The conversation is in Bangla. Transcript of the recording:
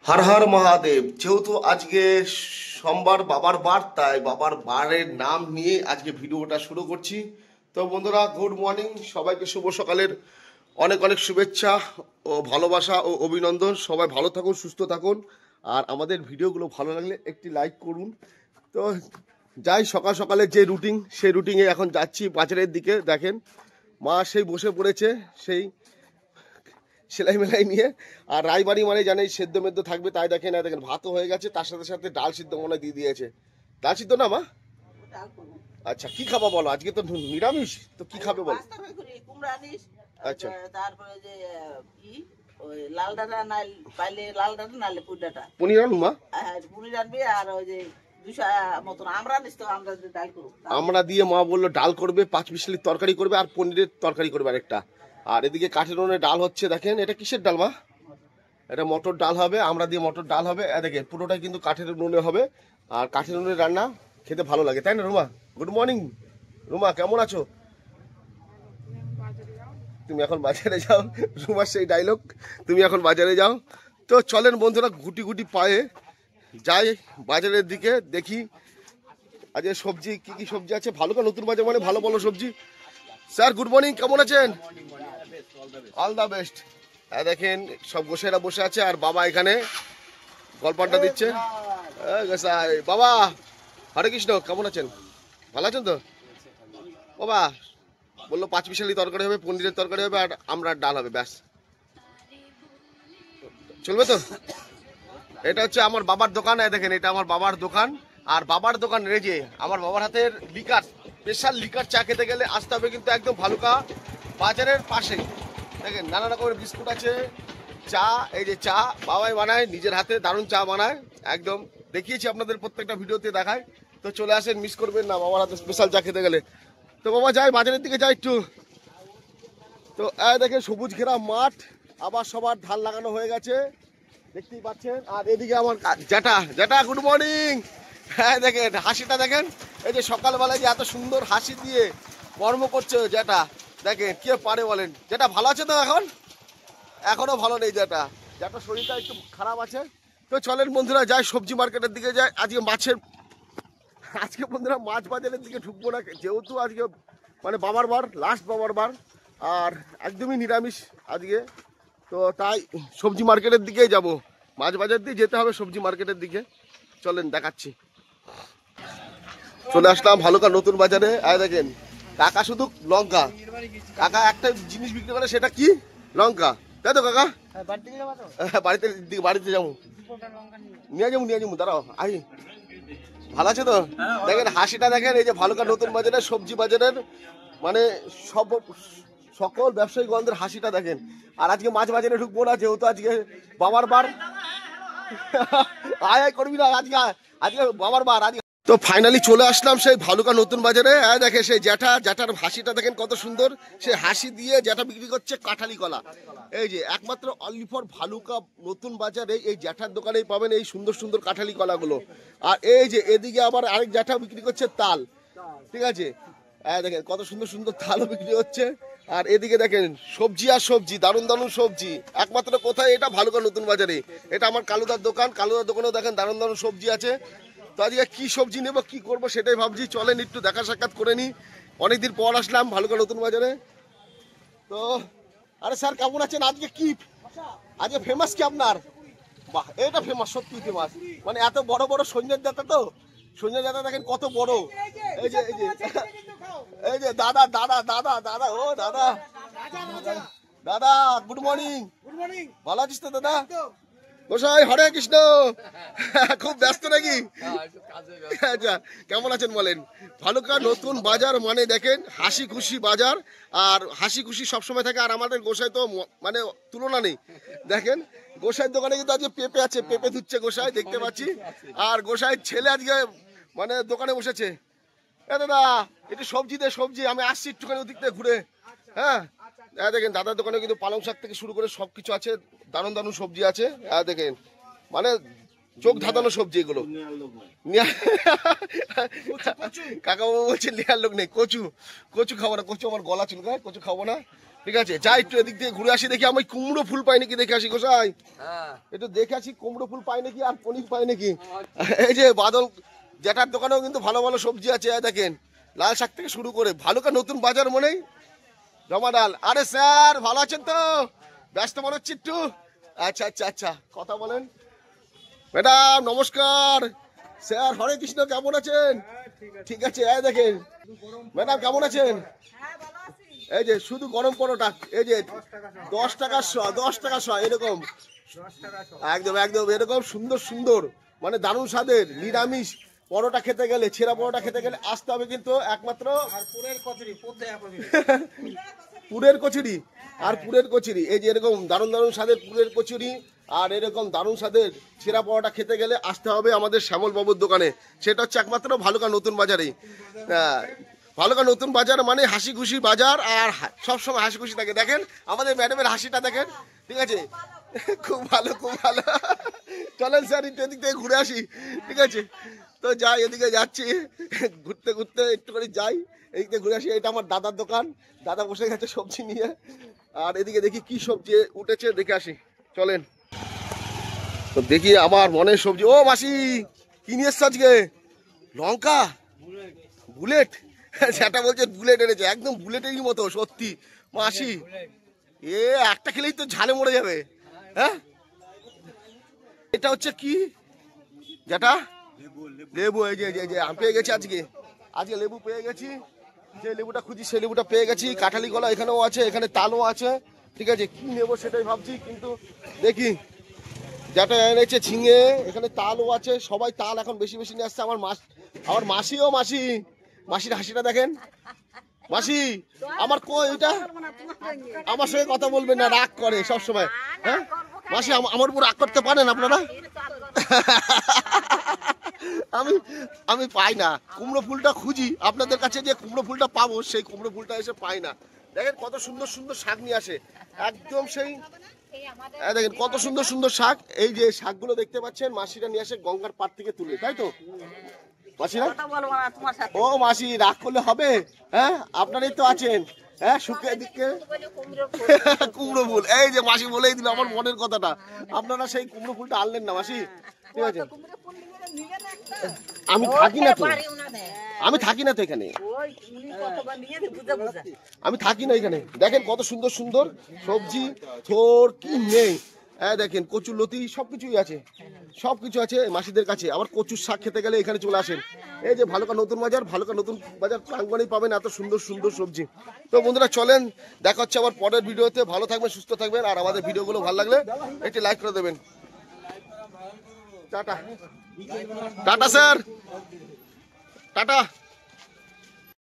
হর হর মহাদেব। যেহেতু আজকে সোমবার বাবার বার, তাই বাবার বারের নাম নিয়ে আজকে ভিডিওটা শুরু করছি। তো বন্ধুরা, গুড মর্নিং, সবাইকে শুভ সকালের অনেক অনেক শুভেচ্ছা ও ভালোবাসা ও অভিনন্দন। সবাই ভালো থাকুন, সুস্থ থাকুন, আর আমাদের ভিডিওগুলো ভালো লাগলে একটি লাইক করুন। তো যাই সকাল সকালে যে রুটিন, সেই রুটিনে এখন যাচ্ছি বাজারের দিকে। দেখেন মা সেই বসে পড়েছে সেই সেলাই মেলাই নিয়ে। আর রায়বাড়ি মানে জানেই সেদ্ধ মেদ্ধ থাকবে, তাই দেখেন দেখেন ভাতও হয়ে গেছে, তার সাথে সাথে ডাল সিদ্ধ মনে দিয়ে দিয়েছে। ডাল সিদ্ধ না মা? আচ্ছা, কি খাবা বলো? আজকে তো নিরামিষ, তো কি খাবে বলো? আচ্ছা, তারপরে যে ওই লাল ডাটা নাই পাইলে লাল ডাটা নালে পুরি ডাটা পনির আলু মা? পুরি রাখবি। আর ওই যে মতন আমরা নিস তো আমরা ডাল করবো। আমরা দিয়ে মা বললো ডাল করবে, 5 মিশালির তরকারি করবে, আর পনিরের তরকারি করবে আরেকটা। আর এদিকে কাঠের উনুনে ডাল হচ্ছে। দেখেন এটা কিসের ডাল মা? এটা মটর ডাল হবে, আমরা দিয়ে মটর ডাল হবে। দেখেন পুরোটাই কিন্তু কাঠের উনুনে হবে। আর কাঠের উনুনে রান্না খেতে ভালো লাগে, তাই না রুমা? গুড মর্নিং রুমা, কেমন আছো? তুমি এখন বাজারে যাও, রুমার সেই ডায়লগ, তুমি এখন বাজারে যাও। তো চলেন বন্ধুরা, গুটি গুটি পায়ে যাই বাজারের দিকে, দেখি আজকে সবজি কি কি সবজি আছে। ভালো করে নতুন বাজার মানে ভালো ভালো সবজি। স্যার গুড মর্নিং, কেমন আছেন? All the best. দেখেন সব গোসাইরা বসে আছে, আর বাবা এখানে গল্পটা দিচ্ছে। গোসাই বাবা, হরে কৃষ্ণ, কেমন আছেন? ভালো আছেন তো? বাবা বললো 5 মিশালি তরকারি হবে, পনিরের তরকারি হবে, আর আমরা ডাল হবে, ব্যাস। চলবে তো? এটা হচ্ছে আমার বাবার দোকান। দেখেন এটা আমার বাবার দোকান। আর বাবার দোকান রেজে আমার বাবার হাতের লিকার, স্পেশাল লিকার চা খেতে গেলে আসতে হবে কিন্তু একদম ভালুকা বাজারের পাশেই। দেখেন নানা রকমের বিস্কুট আছে, চা, এই যে চা বাবাই বানায় নিজের হাতে, দারুণ চা বানায় একদম। দেখিয়েছি আপনাদের প্রত্যেকটা ভিডিওতে দেখায়। তো চলে আসেন, মিস করবেন না বাবার হাতে স্পেশাল চা খেতে গেলে। তো বাবা যাই বাজারের দিকে যাই একটু। তো দেখেন সবুজ ঘেরা মাঠ, আবার সবার ধান লাগানো হয়ে গেছে, দেখতেই পাচ্ছেন। আর এদিকে আমার জ্যাঠা, জ্যাঠা গুড মর্নিং। হ্যাঁ দেখেন হাসিটা দেখেন, এই যে সকালবেলায় যে এত সুন্দর হাসি দিয়ে কর্ম করছে জ্যাঠা, দেখেন কে পারে বলেন? জ্যাঠা ভালো আছে তো? এখন এখনো ভালো নেই জ্যাঠা, জ্যাঠার শরীরটা একটু খারাপ আছে। তো চলেন বন্ধুরা যাই সবজি মার্কেটের দিকে যাই। আজকে বন্ধুরা মাছ বাজারের দিকে ঢুকবো না, যেহেতু আজকে মানে বাবার বার, লাস্ট বাবার বার, আর একদমই নিরামিষ আজকে। তো তাই সবজি মার্কেটের দিকেই যাব, মাছ বাজার দিয়ে যেতে হবে সবজি মার্কেটের দিকে। চলেন দেখাচ্ছি। চলে আসলাম ভালুকা নতুন বাজারে। দেখেন কাকা শুধু লঙ্কা, কাকা একটা জিনিস বিক্রি করে, সেটা কি? লঙ্কা, তাই তো কাকা? বাড়িতে যাবো, নিয়ে যাবো দাঁড়াও আই। ভালো আছে তো? দেখেন হাসিটা দেখেন, এই যে ভালুকা নতুন বাজারের সবজি বাজারের মানে সকল ব্যবসায়ী গন্ধের হাসিটা দেখেন। আর আজকে মাছ বাজারে ঢুকবো না, যেহেতু আজকে বাবার বার। আয় করবি না, আজকে বাবার বার আজকে। তো ফাইনালি চলে আসলাম সেই ভালুকা নতুন বাজারে। দেখে সেই জ্যাঠার হাসিটা দেখেন কত সুন্দর। সেই হাসি দিয়ে জ্যাঠা বিক্রি করছে কাঁঠালি কলা। এই যে একমাত্র অনলি ফর ভালুকা নতুন বাজারে এই জ্যাঠার দোকানেই পাবেন এই সুন্দর সুন্দর কাঁঠালি কলাগুলো। আর এই যে এদিকে আবার আরেক জ্যাঠা বিক্রি করছে তাল, ঠিক আছে? দেখেন কত সুন্দর সুন্দর তালও বিক্রি হচ্ছে। আর এদিকে দেখেন সবজি আর সবজি, দারুণ দারুণ সবজি। একমাত্র কোথায়? এটা ভালুকা নতুন বাজারে। এটা আমার কালুদার দোকান, কালুদার দোকানেও দেখেন দারুণ দারুণ সবজি আছে। তো আজকে কি সবজি নেবো, কি করবো সেটাই ভাবছি। চলেন একটু দেখা সাক্ষাৎ করে নিই, অনেকদিন পর আসলাম ভালুকা নতুন বাজারে। তো আরে স্যার কেমন আছেন? আজকে ফেমাস কি আপনার? বাহ, এটা ফেমাস, সত্যি ফেমাস। মানে এত বড় বড় সঞ্জয় দাদা, তো সঞ্জয় দাদা দেখেন কত বড়। এই যে এই যে দাদা দাদা দাদা দাদা ও দাদা, দাদা গুড মর্নিং। ভালো আছিস তো দাদা? গোসাই হরে কৃষ্ণ। খুব ব্যস্ত নাকি? আচ্ছা, কেমন আছেন বলেন? ভালুকা নতুন বাজার মানে দেখেন হাসি খুশি বাজার, আর হাসি খুশি সবসময় থাকে। আর আমাদের গোসাই তো মানে তুলনা নেই। দেখেন গোসাইয়ের দোকানে কিন্তু আজকে পেঁপে আছে, পেঁপে ধুচ্ছে গোসাই, দেখতে পাচ্ছি। আর গোসাইয়ের ছেলে আজকে মানে দোকানে বসেছে। দাদা একটু সবজি দে, সবজি আমি আসছি একটুখানি ওদিক থেকে ঘুরে। হ্যাঁ দেখেন দাদার দোকানে কিন্তু পালং শাক থেকে শুরু করে সবকিছু আছে, দারুণ দারুণ সবজি আছে। দেখেন মানে চোখ ধাঁধানো সবজি এগুলো। কাকা বাবু বলছে নেওয়ার লোক নেই। কচু, কচু খাবো না, কচু আমার গলা চুলকায়, কচু খাবো না। ঠিক আছে, যাই একটু এদিক দিয়ে ঘুরে আসি, দেখি আমি কুমড়ো ফুল পাই নাকি দেখে আসি গোসাই। একটু দেখে আসি কুমড়ো ফুল পাই নাকি আর পনির পাই নাকি। এই যে বাদল জ্যাঠার দোকানেও কিন্তু ভালো ভালো সবজি আছে, দেখেন লাল শাক থেকে শুরু করে ভালুকা নতুন বাজার মনেই জমা ডাল। আরে স্যার ভালো আছেন তো? ব্যস্ত মনে হচ্ছে একটু। আচ্ছা আচ্ছা আচ্ছা, কথা বলেন। ম্যাডাম নমস্কার। স্যার হরে কৃষ্ণ, কেমন আছেন? ঠিক আছে, এই দেখেন ম্যাডাম কেমন আছেন? এই যে শুধু গরম পরোটা, এই যে 10 টাকা 10 টাকা এরকম, একদম একদম এরকম সুন্দর সুন্দর মানে দারুণ স্বাদের নিরামিষ পরোটা খেতে গেলে, ছেঁড়া পরোটা খেতে গেলে আসতে হবে কিন্তু একমাত্র পুরের কচুরি। আর পুরের কচুরি, এই যে এরকম দারুণ দারুণ স্বাদের পুরের কচুরি আর এরকম দারুণ স্বাদের ছেঁড়া পরোটা খেতে গেলে আসতে হবে আমাদের শ্যামল বাবুর দোকানে। সেটা হচ্ছে একমাত্র ভালুকা নতুন বাজারেই। ভালুকা নতুন বাজার মানে হাসি খুশি বাজার, আর সবসময় হাসি খুশি থাকে। দেখেন আমাদের ম্যাডামের হাসিটা দেখেন, ঠিক আছে? খুব ভালো খুব ভালো। চলেন স্যার একটু এদিক থেকে ঘুরে আসি, ঠিক আছে? তো যাই, এদিকে যাচ্ছি ঘুরতে ঘুরতে একটু করে যাই, এদিক থেকে ঘুরে আসি। এটা আমার দাদার দোকান, দাদা বসে গেছে সবজি নিয়ে। আর এদিকে দেখি কি সবজি উঠেছে দেখে আসি, চলেন। তো দেখি আমার মনের সবজি। ও মাসি কি নিয়ে এসছো আজকে? লঙ্কা বুলেট? সেটা বলছে বুলেট এনেছে, একদম বুলেটেরই মতো সত্যি মাসি। এ একটা খেলেই তো ঝালে মরে যাবে। হ্যাঁ, এটা হচ্ছে কি যেটা? লেবু। এই যে আমি পেয়ে গেছি আজকে লেবু পেয়ে গেছি। যে লেবুটা খুঁজি সেই লেবুটা পেয়ে গেছি। কাঁঠালি কলা এখানেও আছে, এখানে তালও আছে, ঠিক আছে? কি নেবো সেটাই ভাবছি, কিন্তু দেখি। যেটা এনেছে ঝিঙে, এখানে তালও আছে। সবাই তাল এখন বেশি বেশি নিয়ে আসছে। আমার মাসিও মাসির হাসিটা দেখেন। মাসি আমার কই এটা? আমার সঙ্গে কথা বলবেন না, রাগ করে সব সময়। হ্যাঁ মাসি, আমার উপর রাগ করতে পারেন আপনারা? আমি পাই না কুমড়ো ফুলটা, খুঁজি আপনাদের কাছে যে কুমড়ো ফুলটা পাবো, সেই কুমড়ো ফুলটা এসে পাই না। দেখেন কত সুন্দর সুন্দর শাক নিয়ে আসে, একদম সেই দেখেন কত সুন্দর সুন্দর শাক। এই যে শাকগুলো দেখতে পাচ্ছেন মাসিরা নিয়ে আসে গঙ্গার পাড় থেকে তুলে, তাই তো মাসিরা? ও মাসি রাগ করলে হবে? হ্যাঁ আপনারাই তো আছেন। হ্যাঁ শুকিয়ে দিকে কুমড়ো ফুল, এই যে মাসি বলেই দিল আমার মনের কথাটা। আপনারা সেই কুমড়ো ফুলটা আনলেন না মাসি, ঠিক আছে? আমি থাকি না তো, এখানে আমি থাকি না এখানে। দেখেন কত সুন্দর সুন্দর সবজি, থোর কি নেই। হ্যাঁ দেখেন কচুর লতি সবকিছুই আছে, সবকিছু আছে মাসিদের কাছে। আবার কচুর শাক খেতে গেলে এখানে চলে আসেন। এই যে ভালুকা নতুন বাজার প্রাঙ্গণেই পাবেন এত সুন্দর সুন্দর সবজি। তো বন্ধুরা চলেন, দেখা হচ্ছে আবার পরের ভিডিওতে। ভালো থাকবেন, সুস্থ থাকবেন, আর আমাদের ভিডিওগুলো ভালো লাগলে একটি লাইক করে দেবেন। Tata tata sir, tata.